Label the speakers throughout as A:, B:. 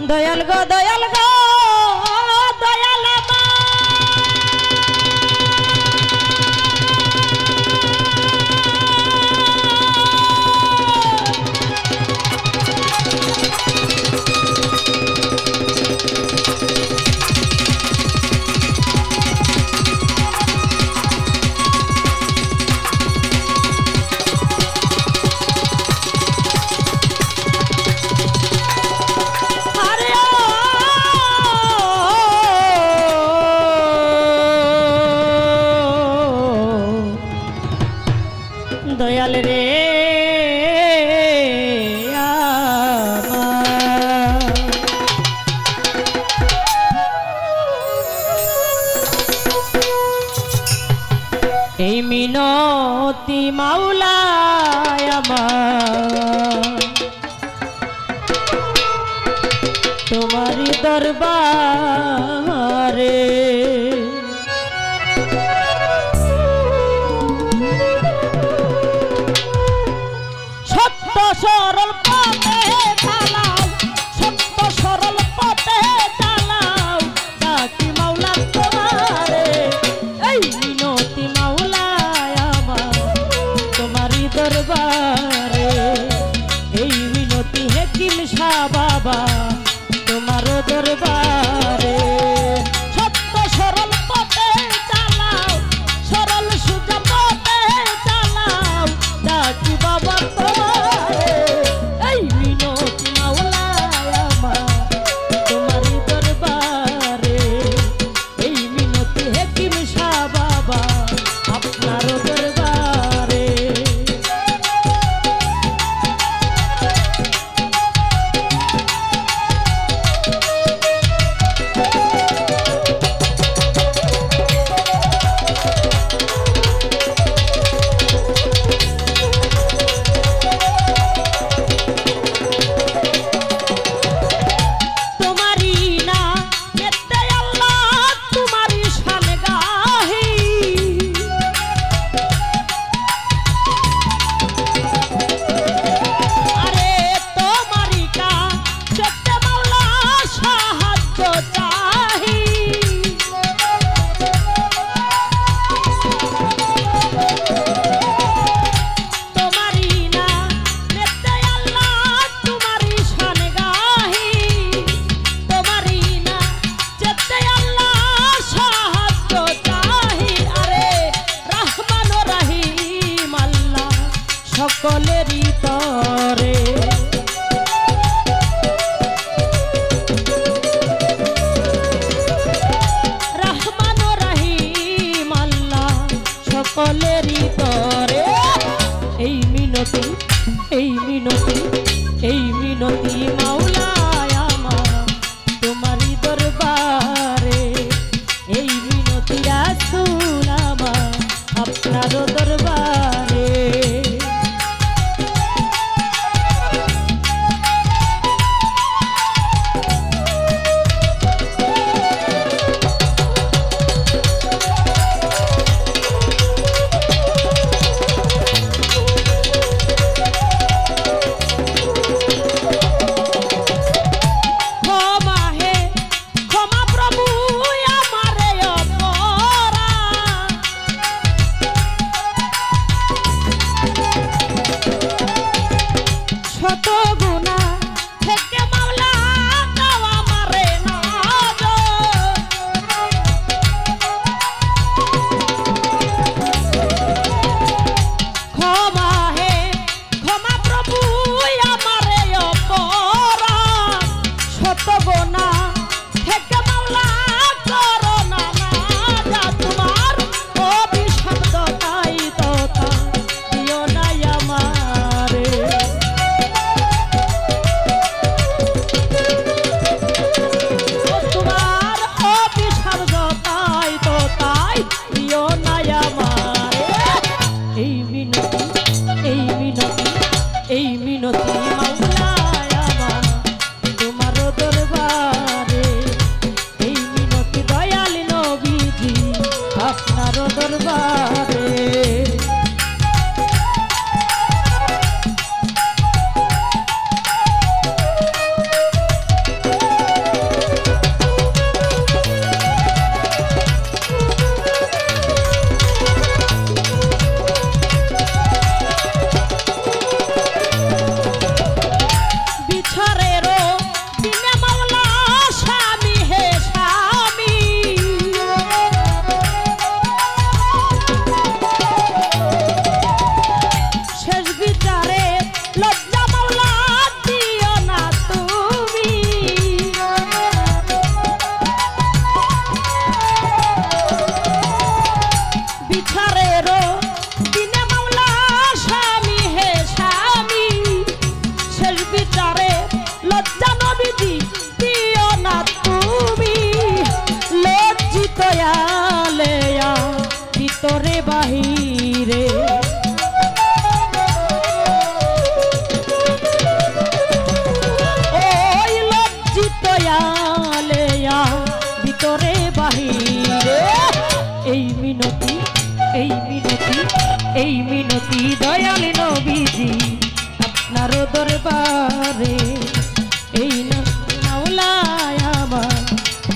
A: দয়াল গো দয়াল গো দয়াল দয়াল রে এই মিনতি মাওলা আমার তোমারি দরবারে সরল পথে চালাও সত্য সরল পথে চালাও ডাকি মাওলা তোমারে এই মিনতি মাওলা আমার তোমারি দরবারে এই মিনতি হাকিম শাহ বাবা তোমার দরবারে সত্য দয়ালে ভিতরে বাহিরে এই মিনতি এই মিনতি এই মিনতি দয়াল নবীজি আপনার দরবারে এই মাওলায় আমার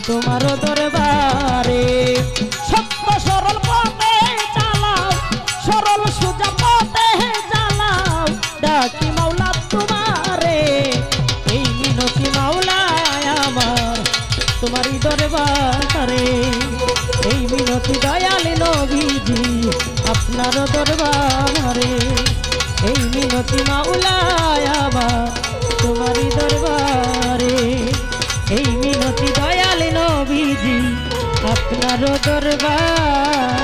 A: তোমার দরবারে সত্য সরল পথে চালাও সরল সোজা পথে চালাও ডাকি মাওলা তোমারে এই মিনতি মাওলায় আমার তোমারই দরবারে এই মিনতি দয়াল নবীজি আপনার দরবারে এই মিনতি মাওলায় আমার তোমারই দরবারে এই মিনতি দয়াল নবীজি আপনার দরবার।